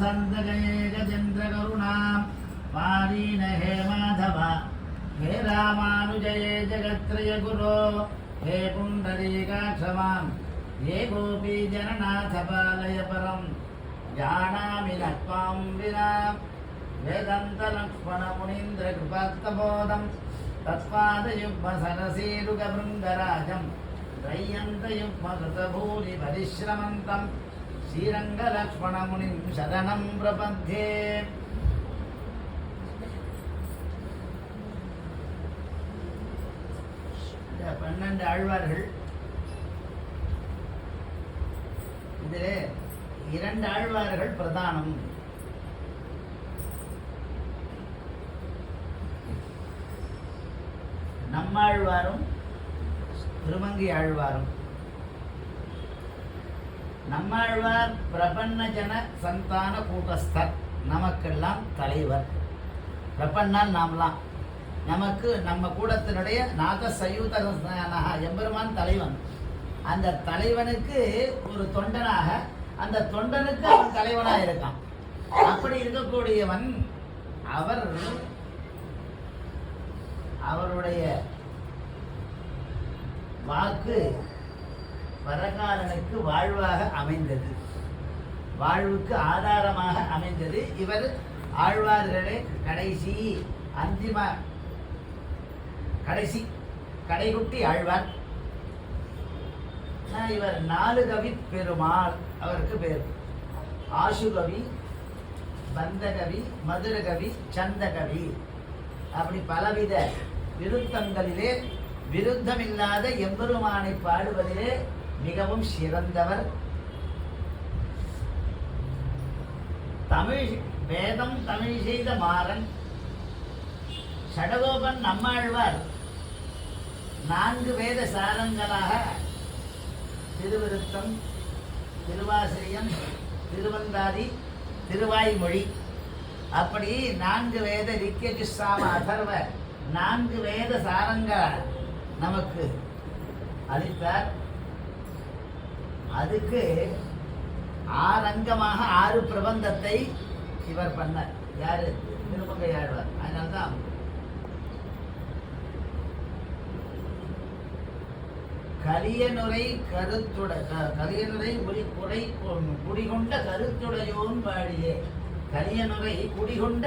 संसन्दगये गजेन्द्रकरुणां पारीण हे माधव हे रामानुजये जगत्त्रयगुरो हे पुण्डरीकाक्षमां ये गोपीजननाथ पालय परं जानामि न त्वां विना वेदान्तलक्ष्मणमुनीन्द्रकृपात्तबोधं तत्पादयुग्मसरसीरुगभृङ्गराजं त्रय्यन्तयुग्मकृतभूरिपरिश्रमन्तं श्रीरङ्गलक्ष्मणमुनिं शरणं प्रपद्ये. பன்னெண்டு ஆழ்வார்கள். இதிலே இரண்டு ஆழ்வார்கள் பிரதானம். நம்மாழ்வாரும் திருமங்கை ஆழ்வாரும். நம்மாழ்வார் பிரபன்ன ஜன சந்தான கூட்டஸ்தர், நமக்கெல்லாம் தலைவர். பிரபன்னால் நாம்லாம், நமக்கு நம்ம கூடத்தினுடைய நாக சயூத எம்பெருமான் தலைவன். அந்த தலைவனுக்கு ஒரு தொண்டனாக, அந்த தொண்டனுக்கு அவன் தலைவனாக இருக்கான். அப்படி இருக்கக்கூடியவன் அவருடைய வாக்கு பரகாலனுக்கு வாழ்வாக அமைந்தது, வாழ்வுக்கு ஆதாரமாக அமைந்தது. இவர் ஆழ்வார்களே கடைசி அந்திம கடைகுட்டி ஆழ்வார். இவர் 4 கவி பெருமாள். அவருக்கு பேர் ஆசுகவி, பந்தகவி, மதுரகவி, சந்தகவி. அப்படி பலவித விருத்தங்களிலே விருத்தமில்லாத எம்பெருமானை பாடுவதிலே மிகவும் சிறந்தவர். தமிழ் வேதம் தமிழ் செய்த மாறன் ஷடகோபன் நம்மாழ்வார் 4 வேத சாரங்களாக திருவிருத்தம், திருவாசிரியம், திருவந்தாதி, திருவாய்மொழி, அப்படி 4 வேத ரிக்யஜு சாம அதர்வ 4 வேத சாரங்கள் நமக்கு அளித்தார். அதுக்கு 6 அங்கமாக 6 பிரபந்தத்தை இவர் பண்ணார். யாரு? திருமங்கை ஆழ்வார். அதனால்தான் கலியனுரை குடிகொண்ட கருத்துடையோன் வாழியே, கலியனுரை குடிகொண்ட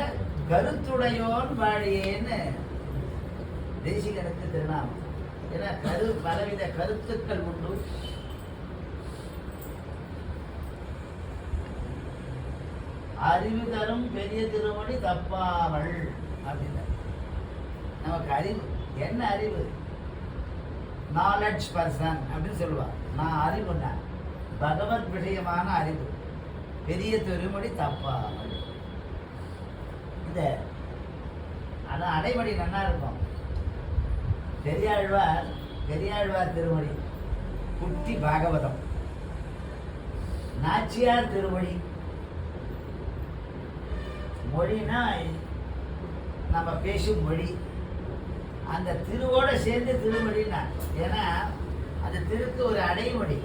கருத்துடையோன் வாழியேன்னு தேசிகனுக்கு திருநாமம். ஏன்னா பலவித கருத்துக்கள் உண்டு. அறிவு தரும் பெரிய திருமணி தப்பாவள் அப்படின்னு. நமக்கு அறிவு என்ன? அறிவு நாலெட்ஜ் பர்சன் அப்படின்னு சொல்லுவார். நான் அறிவுன்னா பகவத் விஷயமான அறிவு. பெரிய திருமொழி தப்பாவள். அதான் அடைமொழி நல்லா இருக்கும். பெரியாழ்வார் திருமொழி குட்டி பாகவதம். நாச்சியார் திருமொழி. மொழினா நம்ம பேசும் மொழி. அந்த திருவோட சேர்ந்து திருமொழின்னா, ஏன்னா அந்த திருக்கு ஒரு அடைமொழி,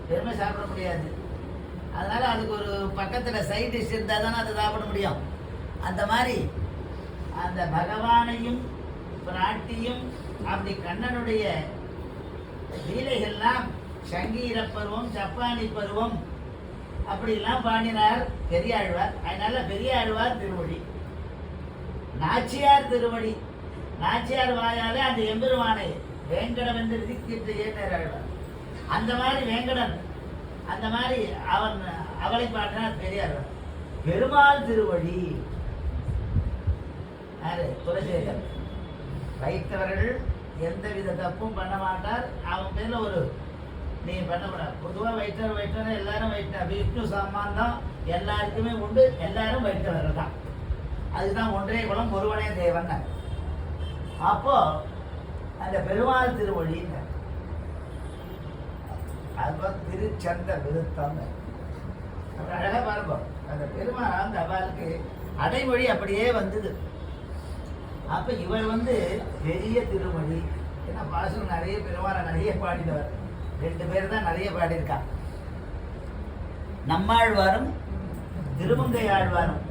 பெருமை சாப்பிட முடியாது. அதனால அதுக்கு ஒரு பக்கத்தில் சைட் டிஷ் இருந்தால் தானே அதை சாப்பிட முடியும். அந்த மாதிரி அந்த பகவானையும் பிராட்டியும் அப்படி கண்ணனுடைய லீலைகள்லாம் சங்கீர பருவம், சப்பானி பருவம் அப்படிலாம் பாடினார் பெரியாழ்வார். அதனால பெரியாழ்வார் திருமொழி. நாச்சியார் திருமொழி. நாச்சியார் வாயாலே அந்த எம்பெருமானை வேங்கடம் என்று விதிக்கிட்டு ஏற்றாழ்வார். அந்த மாதிரி வேங்கடன், அந்த மாதிரி அவளை பாடினார் பெரியாழ்வார். பெருமாள் திருவடி யாரு? குலசேகர். வைத்தவர்கள் எந்தவித தப்பும் பண்ண மாட்டார். அவன் பேர்ல ஒரு நீ பண்ணக்கூடாது. பொதுவாக வைத்தவர் எல்லாரும் விஷ்ணு சம்பந்தம் எல்லாருக்குமே உண்டு. எல்லாரும் வைத்தவர்கள் தான். அதுதான் ஒன்றே குலம் ஒருவனே தேவன். அப்போ அந்த பெருமாள் திருவொழி, அதுதான் திருச்சந்த விருத்தம். அழகா பாருங்க. அந்த பெருமாள் அந்த அவளுக்கு அடைமொழி அப்படியே வந்தது. அப்ப இவர் பெரிய திருமொழி. ஏன்னா பாசுரம் நிறைய பெருமாளை நிறைய பாடினவர். 2 பேர் தான் நிறைய பாடியிருக்கா. நம்மாழ்வாரும் திருமங்கை ஆழ்வாரும்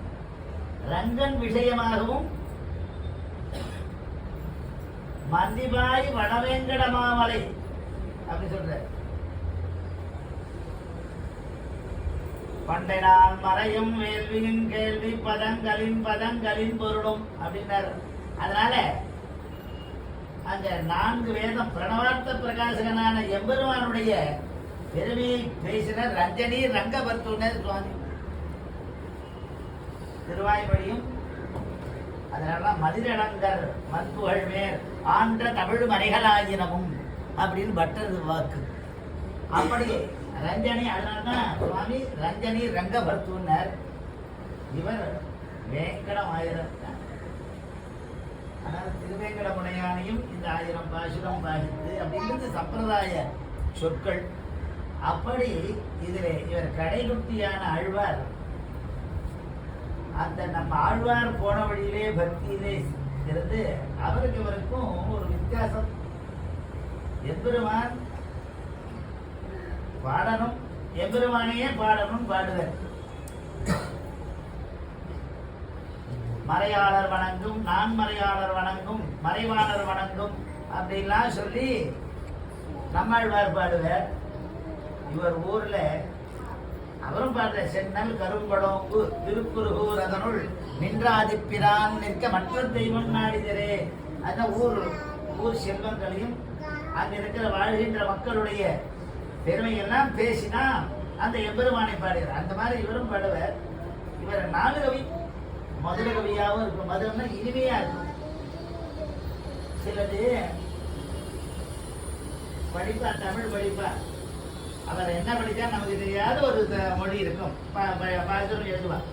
ரங்கன் விஷயமாகவும் மந்திபாய் வடவேங்கட மாமலை அப்படி சொல்ற. பண்டை நான் மறையும் வேள்வியின் கேள்வி பதங்களின் பொருளும் அப்படின்னாரு. அதனால அந்த 4 வேதம் பிரணவார்த்த பிரகாசகனான எம்பெருமானுடைய பெருமையை பேசின ரஞ்சனி ரங்கபர்த்துனர் சுவாமி திருவாய்மொழியும். அதனால மதிரடங்கர் மற்புகழ் மேல் ஆன்ற தமிழ் மறைகளாயினமும் அப்படின்னு பட்டது வாக்கு. அப்படி ரஞ்சனி, அதனால்தான் சுவாமி ரஞ்சனி ரங்கபர்த்துனர். இவர் வேங்கடம் 1000. ஆனால் திருவேங்கட முனையானையும் இந்த 1000 பாசுரம் பாதித்து அப்படின்றது சம்பிரதாய சொற்கள். அப்படி இதில் இவர் கடைகுட்டியான ஆழ்வார் அந்த நம்ம ஆழ்வார் போன வழியிலே பக்தியிலே இருந்து அவருக்கு இவருக்கும் ஒரு வித்தியாசம். எம்பெருமான் பாடணும், எம்பெருமானையே பாடணும் பாடுவர். மறையாளர் வணங்கும், நான் மறையாளர் வணங்கும், மறைவாளர் வணங்கும் அப்படின்லாம் சொல்லி நம்மாழ்வார் பாடுவார். இவர் ஊர்ல அவரும் பாடுற சென்னல் கரும்படோங்கு திருக்குறுகூர் அதனுள் நின்றாதிப்பிரான் நிற்க மற்ற தெய்வம் நாடிதரே. அந்த ஊர் செல்வங்களையும் அங்க இருக்கிற வாழ்கின்ற மக்களுடைய பெருமையெல்லாம் பேசினா அந்த எம்பெருமானை பாடுகிறார். அந்த மாதிரி இவரும் பாடுவார். இவர் 4 கவி, மதுர கவியாகவும் இருக்கும். மதுரம்னா இனிமையா இருக்கும். சிலது படிப்பா, தமிழ் படிப்பா, அவர் என்ன படித்தா நமக்கு தெரியாத ஒரு மொழி இருக்கும், எழுதுவார்.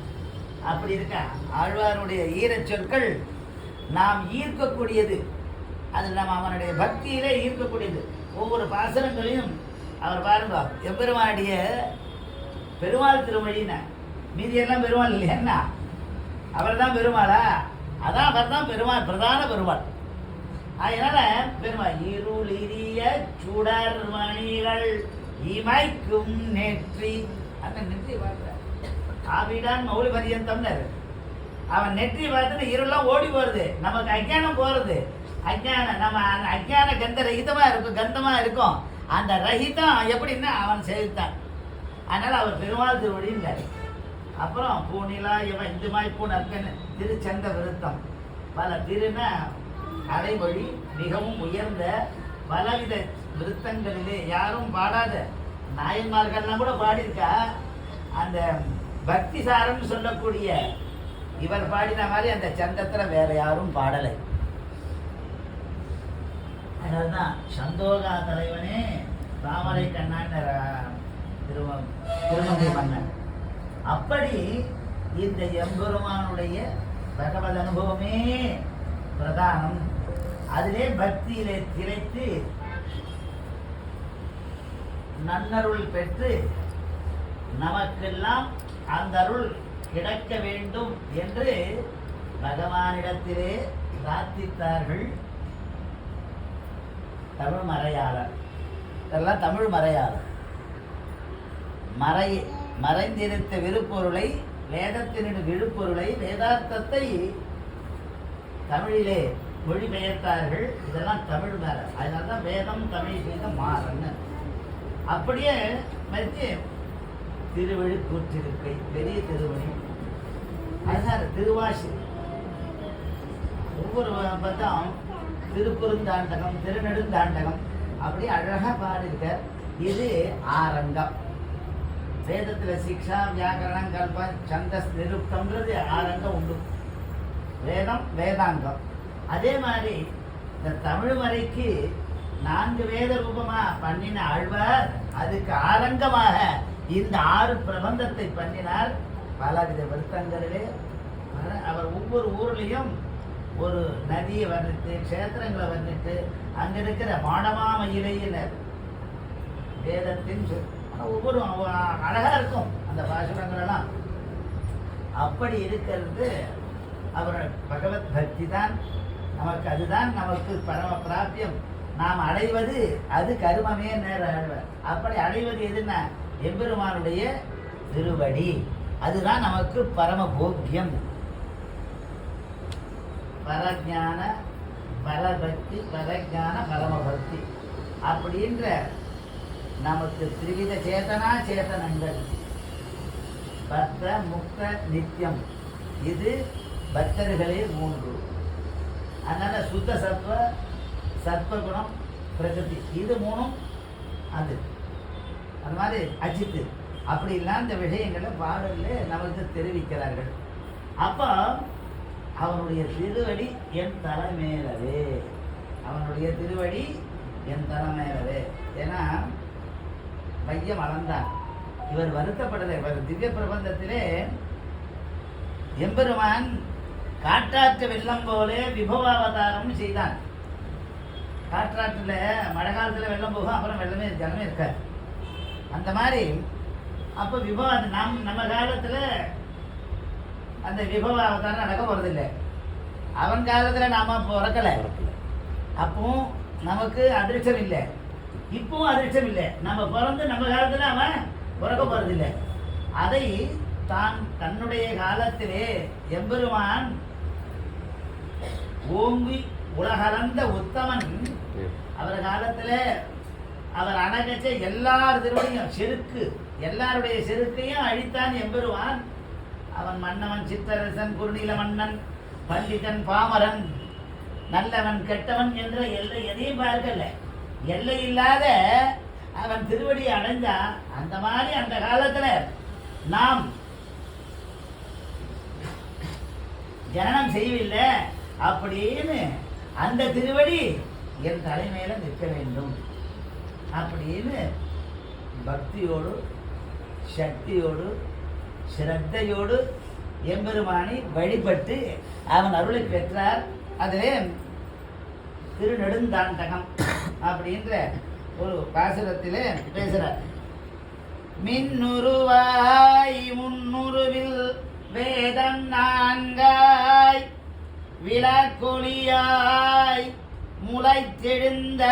அப்படி இருக்க ஆழ்வாருடைய ஈரச் சொற்கள் நாம் ஈர்க்கக்கூடியது. அது நம்ம அவனுடைய பக்தியிலே ஈர்க்கக்கூடியது. ஒவ்வொரு பாசனங்களையும் அவர் பாருங்க, எம்பெருமானுடைய பெருமாள் திருமொழின்னா மீதியெல்லாம் பெருமாள் இல்லையா? அவர் தான் பெருமாளா? அதான் அவர் தான் பெருமாள், பிரதான பெருமாள். அதனால பெருமாள் இருளிரிய சுடர் மணிகள் இமைக்கும் நெற்றி, அந்த நெற்றி பார்க்கிற ஆவிடான் மௌலி பரியந்தம்னாரு. அவன் நெற்றி பார்த்துட்டு இருளெல்லாம் ஓடி போறது, நமக்கு அஞ்ஞானம் போறது. அஞ்ஞானம் நம்ம அஞ்ஞான கந்த ரஹிதமா இருக்கும், கந்தமா இருக்கும். அந்த ரஹிதம் எப்படின்னா அவன் செய்தான். அதனால அவர் பெருமாள் திருவடிந்தார். அப்புறம் பூனிலா இவன் இந்துமாய் பூனற்கன் திருச்சந்த விருத்தம். பல திருனா அடைமொழி மிகவும் உயர்ந்த பலவித விருத்தங்களிலே யாரும் பாடாத நாயன்மார்கள்லாம் கூட பாடியிருக்கா. அந்த பக்தி சாரம் சொல்லக்கூடிய இவர் பாடின மாதிரி அந்த சந்தத்துல வேற யாரும் பாடலை. அதனால்தான் சந்தோகா தலைவனே ராமரை கண்ணான் திருமங்கை மன்னன். அப்படி இந்த எம்பெருமானுடைய பகவத் அனுபவமே பிரதானம். அதிலே பக்தியிலே திளைத்து நன்னருள் பெற்று நமக்கெல்லாம் அந்த அருள் கிடைக்க வேண்டும் என்று பகவானிடத்திலே பிரார்த்தித்தார்கள். தமிழ் மறையாளர், இதெல்லாம் தமிழ் மறையாளர். மறைந்திருத்த விழுப்பொருளை, வேதத்தினுடைய விழுப்பொருளை, வேதார்த்தத்தை தமிழிலே மொழிபெயர்த்தார்கள். இதெல்லாம் தமிழ் மேல. அதனால தான் வேதம் தமிழ் செய்த மாறன்னு. அப்படியே மறுத்து திருவெழுக்கூற்றிருக்கை, பெரிய திருவடி, அதனால திருவாசி, ஒவ்வொரு பதம் திருக்குறுந்தாண்டகம், திருநெடுந்தாண்டகம் அப்படி அழகா பாடியிருக்கார். இது ஆரங்கம். வேதத்துல சிக்ஷா, வியாக்கரணம், கல்பம், சந்தஸ், நிருப்தம்ன்றது ஆரங்கம் உண்டு. வேதம் வேதாங்கம். அதே மாதிரி இந்த தமிழ் மறைக்கு 4 வேத ரூபமா பண்ணின ஆழ்வார் அதுக்கு ஆரங்கமாக இந்த 6 பிரபந்தத்தை பண்ணினார். பலவித வருத்தங்களிலே அவர் ஒவ்வொரு ஊர்லேயும் ஒரு நதியை வர்ணித்து, க்ஷேத்திரங்களை வர்ணித்து, அங்க இருக்கிற மாடமாமயிலையில் வேதத்தின் ஒவ்வொரு அழகா இருக்கும் அந்த பாசுரங்கள் எல்லாம். அப்படி இருக்கிறது அவர் பகவத் பக்தி தான் நமக்கு, அதுதான் நமக்கு பரம பிராபியம். நாம் அடைவது அது கருமமே நேர. அப்படி அடைவது எதுன்னா எம்பெருமானுடைய திருவடி. அதுதான் நமக்கு பரம போக்கியம். பரஞான பரபக்தி, பரஞான பரமபக்தி அப்படின்ற நமக்கு திரிவித சேதனா சேதனங்கள், பக்த முக்த நித்தியம், இது பக்தர்களே 3. அதனால சுத்த சத்வ, சத்வகுணம், பிரகிருதி, இது 3ம் அது. அது மாதிரி அஜித்து அப்படிலாம் இந்த விஷயங்களை பாடலில் நமக்கு தெரிவிக்கிறார்கள். அப்போ அவனுடைய திருவடி என் தலைமையிலவே, அவனுடைய திருவடி என் தலைமையிலவே. ஏன்னா மையம் அளந்தான், இவர் வருத்தப்படலை. இவர் திவ்ய பிரபந்தத்திலே எம்பெருமான் காற்றாற்று வெள்ளம் போலே விபவாவதாரம் செய்தான். காற்றாற்றுல மழை காலத்தில் வெள்ளம் போகும், அப்புறம் வெள்ளமே ஜலமே இருக்காது. அந்த மாதிரி அப்போ விபவம் நம்ம காலத்தில் அந்த விபவாவதாரம் நடக்க போகிறதில்லை. அவன் காலத்தில் நாம் பிறக்கலை, அப்பவும் நமக்கு அதிர்ஷ்டம் இல்லை, இப்பவும் அதிர்ஷ்டம் இல்லை. நம்ம பிறந்து நம்ம காலத்தில் அவன் பிறக்க போகிறதில்லை. அதை தான் தன்னுடைய காலத்திலே எம்பெருமான் ஓங்கி உலகளந்த உத்தமன் அவர் காலத்தில் அவர் அணகச்ச எல்லார் திருவடியும் செருக்கு, எல்லாருடைய செருக்கையும் அழித்தான் எம்பெருமான். அவன் மன்னவன், சித்தரசன், குறுநில மன்னன், பண்டிதன், பாமரன், நல்லவன், கெட்டவன் என்ற எல்லை எதையும் பார்க்கல. எல்லை இல்லாத அவன் திருவடியை அடைஞ்சா. அந்த மாதிரி அந்த காலத்துல நாம் ஜனனம் செய்யவில்லை அப்படின்னு அந்த திருவடி என் தலைமையில நிற்க வேண்டும் அப்படின்னு பக்தியோடு, சக்தியோடு, சிரத்தையோடு எம்பெருமானை வழிபட்டு அவன் அருளை பெற்றார். அதிலே திருநெடுந்தாண்டகம் அப்படின்ற ஒரு பாசுரத்திலே பேசுறார். மின்னுருவாய் முன்னுருவில் வேதம் 4 விளக்கொளியாய் முளைத்தெழுந்த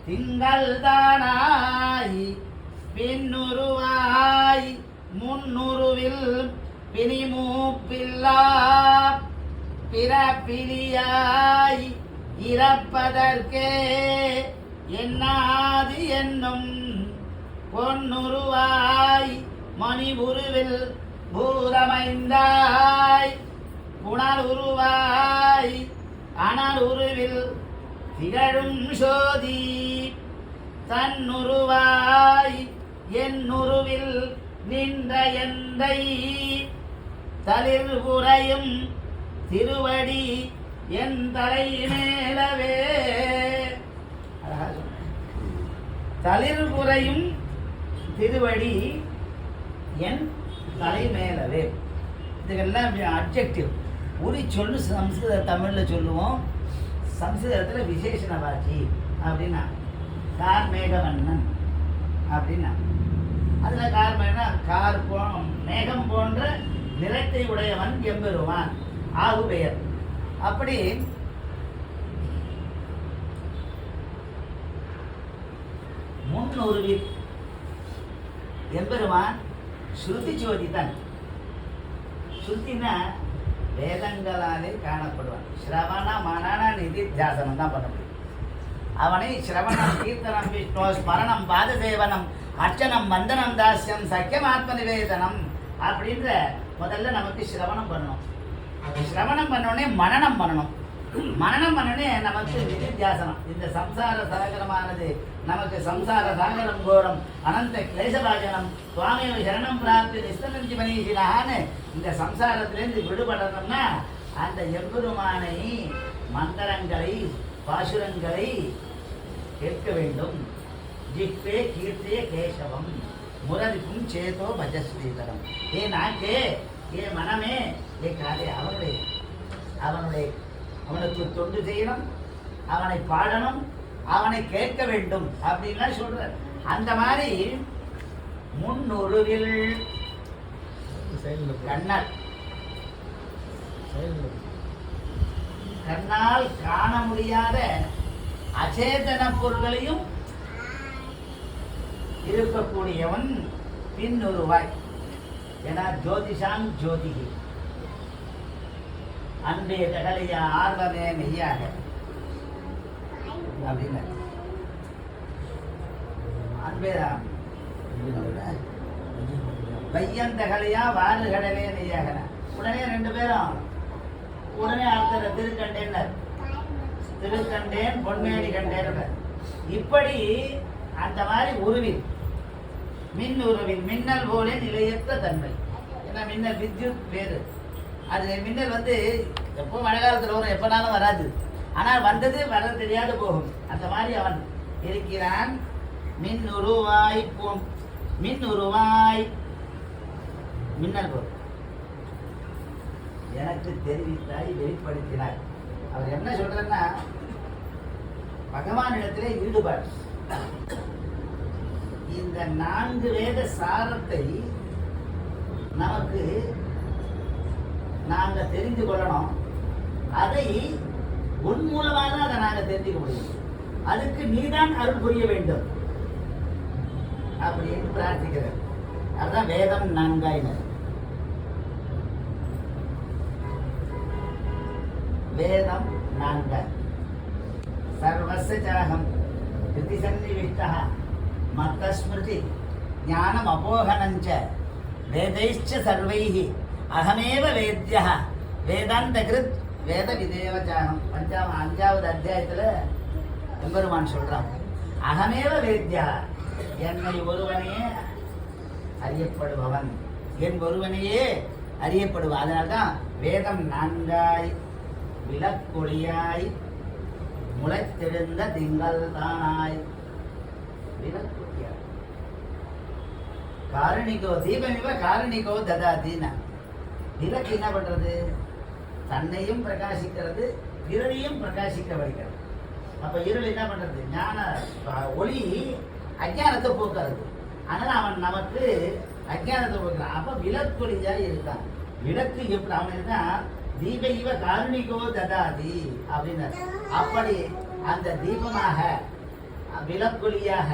திங்கள் தானாய், பின்னுருவாய் முன்னுருவில் பிணிமூப்பில்லா பிறப்பிலியாய் இறப்பதற்கே என்னாது என்னும் பொன்னுருவாய் மணி உருவில் பூதமைந்தாய், புனல் உருவாய் அனல் உருவில் திகழும் சோதி, தன்னுருவாய் என்னுருவில் நின்ற எந்தை, தளிர் உறையும் திருவடி என் தலை மேலவே. தளிர் உறையும் திருவடி என் தலை மேலவே. இதுக்கெல்லாம் அப்ஜெக்டிவ். உரி சொல்லு சம்ஸ்கிருத தமிழில் சொல்லுவோம், சம்ஸ்கிருதத்தில் விசேஷண வாச்சி அப்படின்னா கார் மேகவண்ணன் அப்படின்னா. அதில் கார் மேகம் போன்ற நிறத்தை உடையவன் எம்பெருமான் ஆகு பெயர். அப்படி முன்னுருவில் எம்பெருமான் ஸ்ருதி ஜோதிதான். ஸ்ருதினா வேதங்களாலே காணப்படுவான். சிரவண மனன நிதித்தியாசனம் தான் பண்ண முடியும். அவனை சிரவணம், கீர்த்தனம், விஷ்ணு ஸ்மரணம், பாதசேவனம், அர்ச்சனம், வந்தனம், தாஸ்யம், சக்கியம், ஆத்ம நிவேதனம் அப்படின்ற முதல்ல நமக்கு சிரவணம் பண்ணணும். சிரவணம் பண்ணோடனே மனனம் பண்ணணும். மனனம் பண்ணோடனே நமக்கு நிதித்தியாசனம். இந்த சம்சார சாகரமானது நமக்கு சம்சார சாகரம் கோரம் அனந்த கிளேசபாஜனம் சுவாமியோ சரணம் பிராப்தி நிஸ்தனஞ்சி மனிஷினான்னு இந்த சம்சாரத்திலேருந்து விடுபடணும்னா அந்த எம்பெருமானை மந்திரங்களை பாசுரங்களை கேட்க வேண்டும். ஜிப்பே கீர்த்திய கேசவம் முரதிக்கும் சேதோ பஜஸ்ரீதரம். ஏ நாக்கே, ஏ மனமே, ஏ காதே, அவனுக்கு தொண்டு செய்யணும், அவனை பாடணும், அவனை கேட்க வேண்டும் அப்படின்லாம் சொல்ற. அந்த மாதிரி முன்னுருவில் கண்ணால் காண முடியாத அச்சேதன பொருள்களையும் இருக்கக்கூடியவன் பின்னுருவாய். ஏன்னா ஜோதிஷான் ஜோதிகி அன்பே தகலையா ஆர்வமே மெய்யாக அப்படின்னு அன்பேதான் பையன் தகலையா வாரு கடவே நெய்யாகன. உடனே ரெண்டு பேரும் உடனே அடுத்த திருக்கண்டேன் பொன்மேனி கண்டேன். இப்படி அந்த மாதிரி உருவில் மின் உருவில் மின்னல் போல நிலையற்ற தன்மை. ஏன்னா மின்னல் வித்யுத் வேறு. அது மின்னல் எப்போ மழை காலத்தில் வரும், எப்பனாலும் வராது. ஆனால் வந்தது வர தெரியாது போகும். அந்த மாதிரி அவன் இருக்கிறான். மின் உருவாய் மின்னல் போல் எனக்கு தெரிவித்தாய் வெளிப்படுத்தினாய். அவர் என்ன சொல்றன்னா பகவானிடத்திலே ஈடுபாடு. இந்த 4 வேத சாரத்தை நமக்கு நாங்க தெரிந்து கொள்ளணும். அதை உன் மூலமாக அதை நாங்க தெரிஞ்சுக்க முடியும். அதுக்கு நீதான் அருள் புரிய வேண்டும் அப்படின்னு பிரார்த்திக்கிறார். அதுதான் வேதம் 4. வேதம் 4 சர்வஸ்ய சாகம் கிருதி சன்னிவிஷ்டः மத்தஸ்மிருதி ஞானம் அபோகனஞ்ச வேதைச்ச சர்வைஹி அகமேவ வேத்யः வேதாந்த கிருத் வேத விதேவ சாகம். 5வது அத்தியாயத்துல எம்பெருமான் சொல்றான், அகமேவ வேத்யா, என்னை ஒருவனையே அறியப்படுபவன், என் ஒருவனையே அறியப்படுவான். அதனால்தான் வேதம் 4 விளக்கொளியாய் முளைத்தெழுந்த திங்கள் தானாய். விளக்கொளியாய் காரணிகோ தீபமிவ காரணிகோ ததாதீன. விளக்கு என்ன பண்றது? தன்னையும் பிரகாசிக்கிறது, இருளையும் பிரகாசிக்க வைக்கிறது. அப்ப இருள் என்ன பண்றது? ஞான ஒளி அஜானத்தை போக்குறது. அதனால அவன் நமக்கு அஜானத்தை போக்குறான். அப்ப விளக்கொளியா இருக்கான். விளக்கு எப்படி அவன் இருக்கான்? தீப இவ காரணிகோ ததாதி அப்படின்னு. அப்படி அந்த தீபமாக விளக்கொளியாக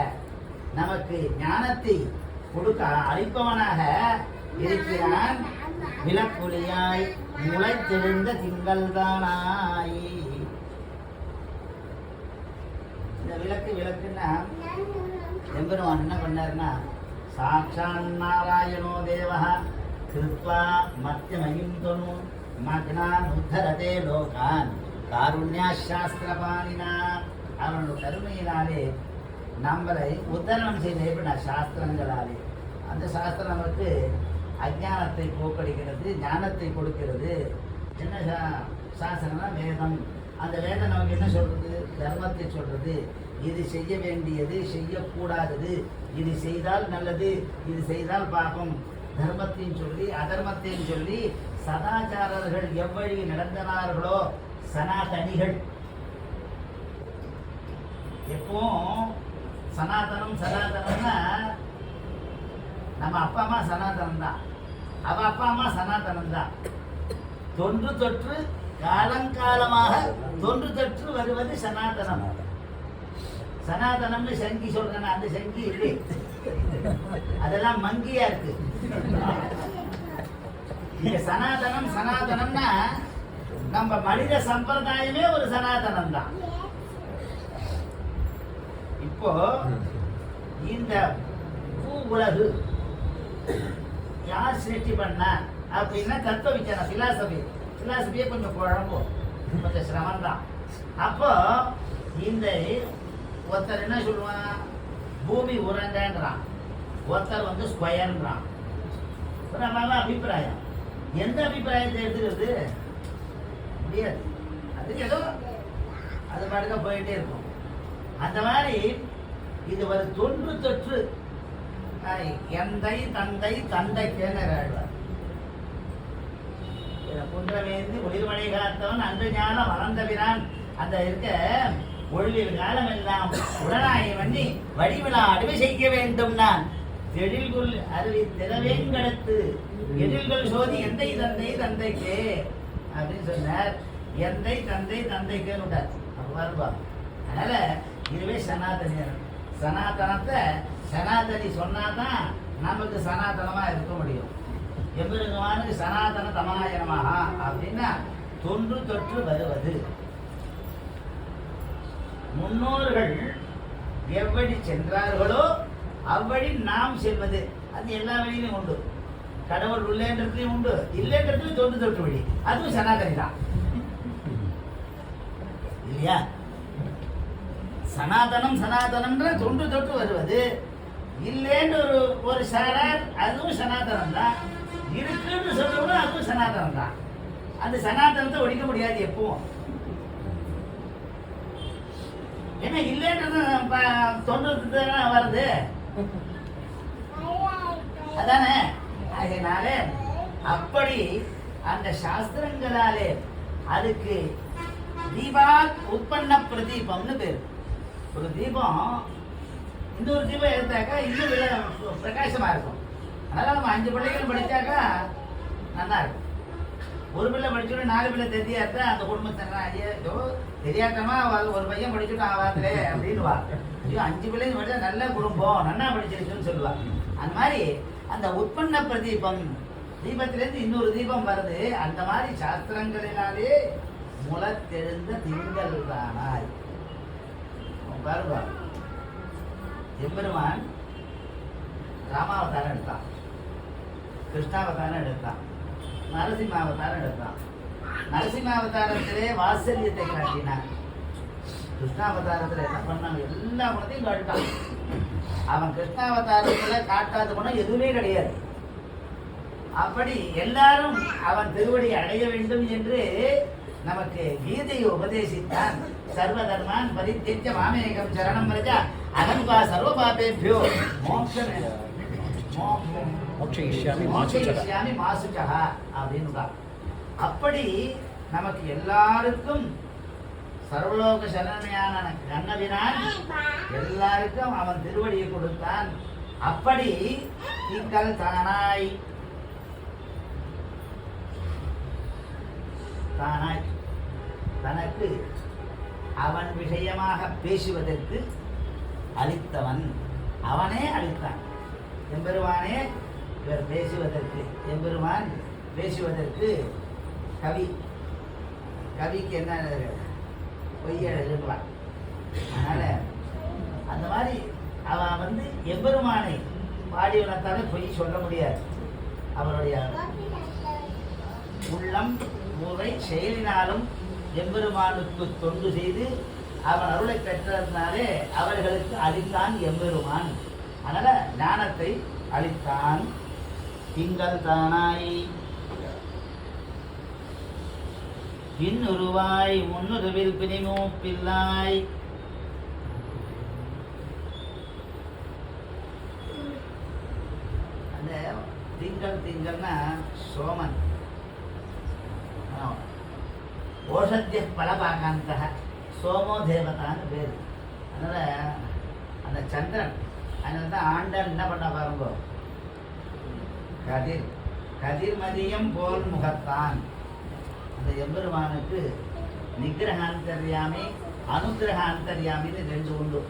நமக்கு ஞானத்தை கொடுக்க அளிப்பவனாக இருக்கிறான். விளக்கொளியாய் முளைத்தெழுந்த திங்கள் தானாய். இந்த விளக்குன்னா எம்பெருமான் என்ன பண்ணாருன்னா, சாட்சான் நாராயணோ தேவஹ கிருத்வா மத்தியமயும் தொனு மக்னான் உத்தரதே லோகான் காருண்யா சாஸ்திரபாணினா. அவனோட கருணையினாலே நம்மளை உத்தரணம் செய்த எப்படின்னா சாஸ்திரங்களாலே. அந்த சாஸ்திரம் நமக்கு அஜானத்தை போக்கடிக்கிறது, ஞானத்தை கொடுக்கிறது. என்ன சாஸ்திரம்னா வேதம். அந்த வேதம் நமக்கு என்ன சொல்றது? தர்மத்தை சொல்றது. இது செய்ய வேண்டியது, செய்யக்கூடாதது, இது செய்தால் நல்லது, இது செய்தால் பாபம். தர்மத்தையும் சொல்லி அதர்மத்தையும் சொல்லி சதாச்சாரர்கள் எவ்வழி நடந்தனார்களோ சனாதனிகள். எப்போ சனாதனம்னா நம்ம அப்பா அம்மா சனாதனம் தான், அவ அப்பா அம்மா சனாதனம் தான். தொன்று தொற்று காலங்காலமாக தொன்று தொற்று வருவது சனாதனம். சனாதனம்னு சங்கி சொல்றேன், அந்த சங்கி இல்லை, அதெல்லாம் மங்கியா இருக்கு. இங்க சனாதனம்னா நம்ம மனித சம்பிரதாயமே ஒரு சனாதனம் தான். இப்போ இந்த பூ உலகு யார் சிருஷ்டி பண்ண அப்படின்னா தத்துவ விசாரம், பிலாசபியே கொஞ்சம் குழம்பும், கொஞ்சம் சிரமம் தான். அப்போ இந்த ஒருத்தர் என்ன சொல்லுவான்? பூமி உருண்டைன்றான், ஒருத்தர் ஸ்கொயர்ன்றான். அபிப்பிராயம். எந்த அபிப்பிராயத்தை எடுத்துக்கிறது முடியாது. அது ஏதோ அது பாட்டுக்க போயிட்டே இருக்கும். அந்த மாதிரி இது ஒரு தொன்று தொற்று எந்தை தந்தை தந்தைக்கேன்னு ஆழ்வார். குன்றவேந்தி ஒளிர்மலை காத்தவன் அன்று ஞானம் வளர்ந்தவிரான். அந்த இருக்க ஒளிவில் காலம் எல்லாம் உடனாய வண்ணி வடிவிழா அடிமை செய்ய வேண்டும். நான் எழில்குள் அருவி திறவேங்கடத்து எழில்கள் சோதி எந்தை தந்தை தந்தைக்கு அப்படின்னு சொன்னார். எந்தை தந்தை தந்தைக்குன்னு விட்டார். அப்ப வருவா. அதனால இதுவே சனாதனியர். சனாதனத்தை சனாதனி சொன்னாதான் நமக்கு சனாதனமா இருக்க முடியும். எம்பெருமானுக்கு சனாதன தமாய நமஹ அப்படின்னா தொன்று தொற்று வருவது. முன்னோர்கள் எவ்வழி சென்றார்களோ அவ்வழி நாம் செல்வது. அது எல்லா வழியிலும் உண்டு. கடவுள் உள்ளேன்றதுலையும் உண்டு, இல்லைன்றதுலையும் தொன்று தொற்று வழி. அதுவும் சனாதனி தான் இல்லையா? சனாதனம் சனாதனம்ன்ற தொன்று தொட்டு வருவது. இல்லைன்னு ஒரு சாரார், அதுவும் சனாதனம் தான். இருக்குன்னு சொல்றவங்க அதுவும் சனாதனம் தான். அந்த சனாதனத்தை ஒழிக்க முடியாது எப்பவும். ஏன்னா இல்லைன்றது தொன்று வருது அதானே. அதனால அப்படி அந்த சாஸ்திரங்களாலே அதுக்கு தீபா உற்பன்ன பிரதீபம்னு பேர். ஒரு தீபம் இன்னொரு தீபம் எடுத்தாக்கா இன்னும் பிரகாசமா இருக்கும். அதனால நம்ம 5 பிள்ளைகள் படிச்சாக்கா நல்லா இருக்கும். ஒரு பிள்ளை படிச்சுட்டு 4 பிள்ளை தெரியா இருந்தா அந்த குடும்பத்தை ஐயோ தெரியாதமா ஒரு பையன் படிச்சுட்டு ஆவாதுலே அப்படின்னு வா. ஐயோ 5 பிள்ளைங்க படிச்சா நல்ல குடும்பம் நல்லா படிச்சிருக்குன்னு சொல்லுவா. அந்த மாதிரி அந்த உற்பன்ன பிரதீபம், தீபத்திலேருந்து இன்னொரு தீபம் வருது. அந்த மாதிரி சாஸ்திரங்களினாலே முளத்தெழுந்த திங்கள் தானாய் பாருங்க. எம்பெருமான் ராமாவதாரம் எடுத்தான், கிருஷ்ணாவதாரம் எடுத்தான், நரசிம்மாவதாரம் எடுத்தான். நரசிம்மாவதாரத்திலே வாத்சல்யத்தை காட்டினான். கிருஷ்ணாவதாரத்தில் என்ன பண்ணான்? எல்லா குணத்தையும் காட்டான். அவன் கிருஷ்ணாவதாரத்தில் காட்டாத குணம் எதுவுமே கிடையாது. அப்படி எல்லாரும் அவன் திருவடி அடைய வேண்டும் என்று நமக்கு கீதையை உபதேசித்தான். சர்வ தர்மான் பரித்யஜ்ய மாமேகம் சரணம் பிரஜா அகம்பா சர்வ பாபேபியோ மோக்ஷயிஷ்யாமி மாசுச்சஹ அப்படின்னுடா. அப்படி நமக்கு எல்லாருக்கும் சர்வலோக சரணமையான கண்ணவினான் எல்லாருக்கும் அவன் திருவடியை கொடுத்தான். அப்படி திங்கள் தானாய் தானாய் தனக்கு அவன் விஷயமாக பேசுவதற்கு அளித்தவன். அவனே அளித்தான். எம்பெருமானே இவர் பேசுவதற்கு, எம்பெருமான் பேசுவதற்கு கவி, கவிக்கு என்ன பொய்யெழுதுவான். அதனால அந்த மாதிரி அவன் எம்பெருமானை பாடி உணர்த்தாலே பொய் சொல்ல முடியாது. அவருடைய உள்ளம் மூளை செயலினாலும் எம்பெருமானுக்கு தொண்டு செய்து அவன் அருளை பெற்றதுனாலே அவர்களுக்கு அளித்தான் எம்பெருமான். அதனால ஞானத்தை அளித்தான். திங்கள் தானாய் பின்னுருவாய் முன்னுருவில் பிணிமூப்பில்லாய். அந்த திங்கள் திங்கள்னா சோமன், ஓஷத்திய பலபாகாந்த சோமோ தேவதான்னு பேர். அதனால் அந்த சந்திரன், அதனால தான் ஆண்டான் என்ன பண்ண பாருங்க, கதிர் கதிர்மதியம் போல் முகத்தான். அந்த எம்பெருமானுக்கு நிகிரகாந்தர்யாமி அனுகிரகாந்தர்யாமின்னு 2 உண்டு.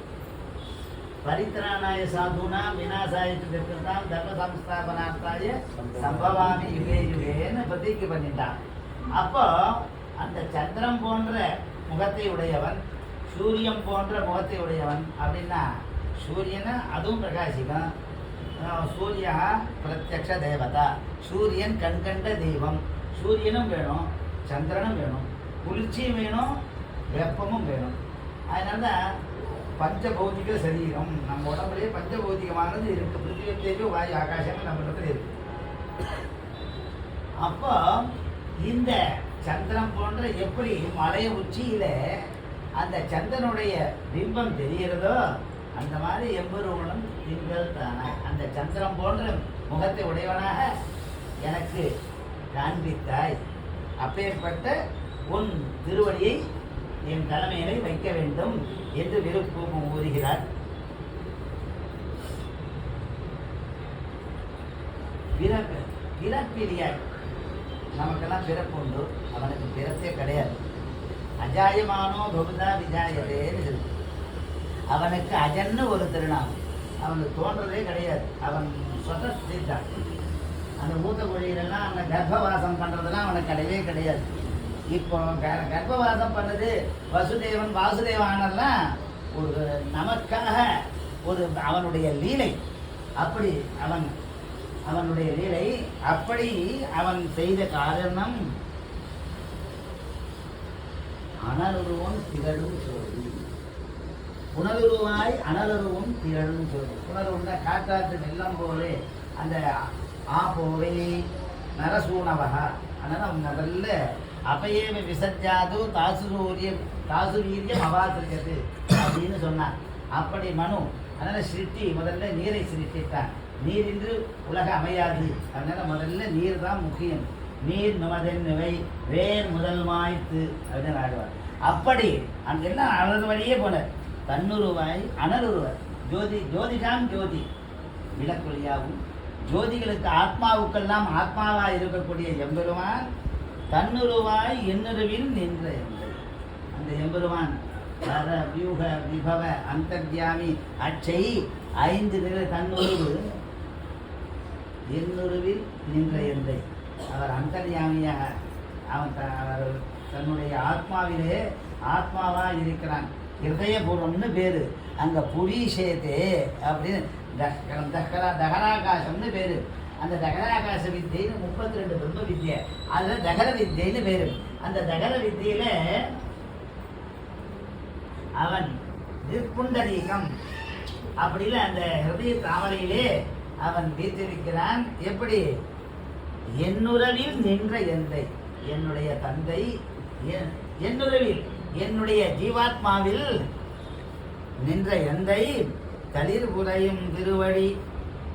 பரித்ராணாய சாதுனா விநாசாய திருத்தாம் தர்ம சம்ஸ்தாபனார்த்தாய சம்பவாமி யுகே யுகேன்னு பிரதிக்கு பண்ணிட்டான். அப்போ அந்த சந்திரன் போன்ற முகத்தை உடையவன், சூரியன் போன்ற முகத்தை உடையவன் அப்படின்னா, சூரியனை அதுவும் பிரகாசிக்கும். சூரியா பிரத்யக்ஷ தேவதா, சூரியன் கண்கண்ட தெய்வம். சூரியனும் வேணும், சந்திரனும் வேணும், குளிர்ச்சியும் வேணும், வெப்பமும் வேணும். அதனால பஞ்சபௌதிக சரீரம், நம்ம உடம்புலேயே பஞ்சபௌதிகமானது இருக்கு. பிருத்திவி தேஜோ வாயு ஆகாசங்கள் நம்ம இடத்துல இருக்கு. அப்போ இந்த சந்திரன் போன்ற எப்படி மலை உச்சியில அந்த சந்திரனுடைய பிம்பம் தெரிகிறதோ அந்த மாதிரி எம்பெருமானும் திங்கள் தானாய் அந்த சந்திரன் போன்ற முகத்தை உடையவனாக எனக்கு காண்பித்தாய். அப்பேற்பட்ட உன் திருவடியை என் தலைமையிலே வைக்க வேண்டும் என்று விருப்பம் கூறுகிறார். பிறப்பிலியாய் நமக்கெல்லாம் பிறப்பு உண்டு, அவனுக்கு பிறப்பே கிடையாது. அஜாயமானோ பகுதா விஜாயதேன்னு அவனுக்கு அஜன்னு ஒரு திருநாமம். அவனுக்கு தோன்றதே கிடையாது. அவன் சொதஸ்திட்டான். அந்த ஊத்த கோழிகளெல்லாம் அந்த கர்ப்பவாசம் பண்ணுறதுலாம் அவனுக்கு கிடையவே கிடையாது. இப்போ கர்ப்பவாசம் பண்ணது வசுதேவன் வாசுதேவானெல்லாம் ஒரு நமக்காக ஒரு அவனுடைய லீலை. அப்படி அவனுடைய லீலை அப்படி அவன் செய்த காரணம் அனலுருவம் திகழும் சோதி. புனலுருவாய் அனலுருவம் திகழும் சோதி. புனலுருவா காற்றாற்று வெள்ளம் போலே அந்த போவே நரசூனவகா. அதனால் முதல்ல அப்பயே விசஜாது தாசுவீரியம் அவாத்திருக்கிறது அப்படின்னு சொன்னான். அப்படி மனு அதனால் சிருஷ்டி முதல்ல நீரை சிருஷ்டித்தான். நீரின்றி உலக அமையாது. அதனால் முதல்ல நீர் தான் முக்கியம். நீர் நுமதென்னுவை வேர் முதல் மாய்த்து அப்படின்னு ஆடுவார். அப்படி அங்கெல்லாம் அனல் வழியே போனார். தன்னுருவாய் அனலுருவர் ஜோதிகாம் ஜோதி விளக்கொலியாகும். ஜோதிகளுக்கு ஆத்மாவுக்கெல்லாம் ஆத்மாவாய் இருக்கக்கூடிய எம்பெருமான் தன்னுருவாய் எண்ணுருவில் நின்ற எம்பை. அந்த எம்பெருமான் வர வியூக விபவ அந்தர்யாமி அச்சை 5 நிலை தன்னுருவு எண்ணுருவில் நின்ற எந்தை. அவர் அந்தர்யாமியாக அவர் தன்னுடைய ஆத்மாவிலே ஆத்மாவாக இருக்கிறான். ஹிருதயபூர்வம்னு பேர். அங்கே புரீஷேதே அப்படின்னு தகராகாசம்னு பேர். அந்த தகராகாச வித்தியின்னு 32 பிரம்ம வித்யை. அதில் தகர வித்தியின்னு பேர். அந்த தகர வித்தியில அவன் நிர்குண்டரீகம் அப்படின்னு அந்த ஹிருதய தாமரையிலே அவன் வீற்றிருக்கிறான். எப்படி? என்னுறவில் நின்ற எந்தை, என்னுடைய தந்தை என்னுறவில் என்னுடைய ஜீவாத்மாவில் நின்ற எந்தை தளிர் புரையும் திருவடி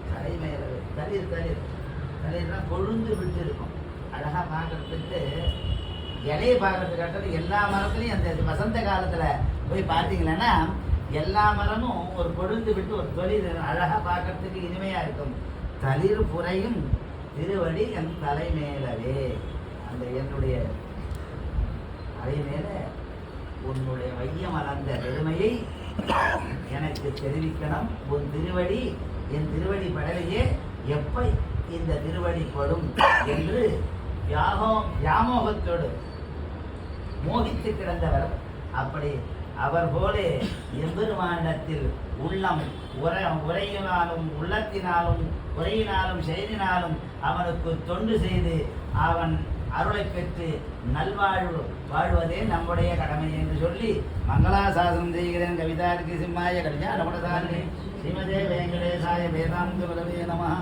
தலைமையில தளிர்னா கொழுந்து விட்டு இருக்கும். அழகா பார்க்கறதுக்கு இலையை பார்க்கறதுக்காக எல்லா மரத்துலையும் அந்த வசந்த காலத்தில் போய் பார்த்தீங்கன்னா எல்லா மரமும் ஒரு கொழுந்து விட்டு ஒரு தொழில் அழகாக பார்க்கறதுக்கு இனிமையாக இருக்கும். தளிர் புரையும் திருவடி என் தலைமேலவே. அந்த என்னுடைய தலைமேல உன்னுடைய மையம் அளந்த பெருமையை எனக்கு தெரிவிக்கணும். உன் திருவடி என் திருவடி படலையே எப்ப இந்த திருவடி படும் என்று வியாமோகத்தோடு மோகித்து கிடந்தவர். அப்படி அவர் போலே எம்பெருமானிடத்தில் உள்ளம் உரையினாலும் உள்ளத்தினாலும் உரையினாலும் செயலினாலும் அவனுக்கு தொண்டு செய்து அவன் அருளை பெற்று நல்வாழ்வு வாழ்வதே நம்முடைய கடமை என்று சொல்லி மங்களாசாசனம் செய்கிறேன். கவிதார்க்கு சிம்மாய கல்யாண குணசாலினி ஸ்ரீமதே வெங்கடேசாய வேதாந்த குரவே நமஹ.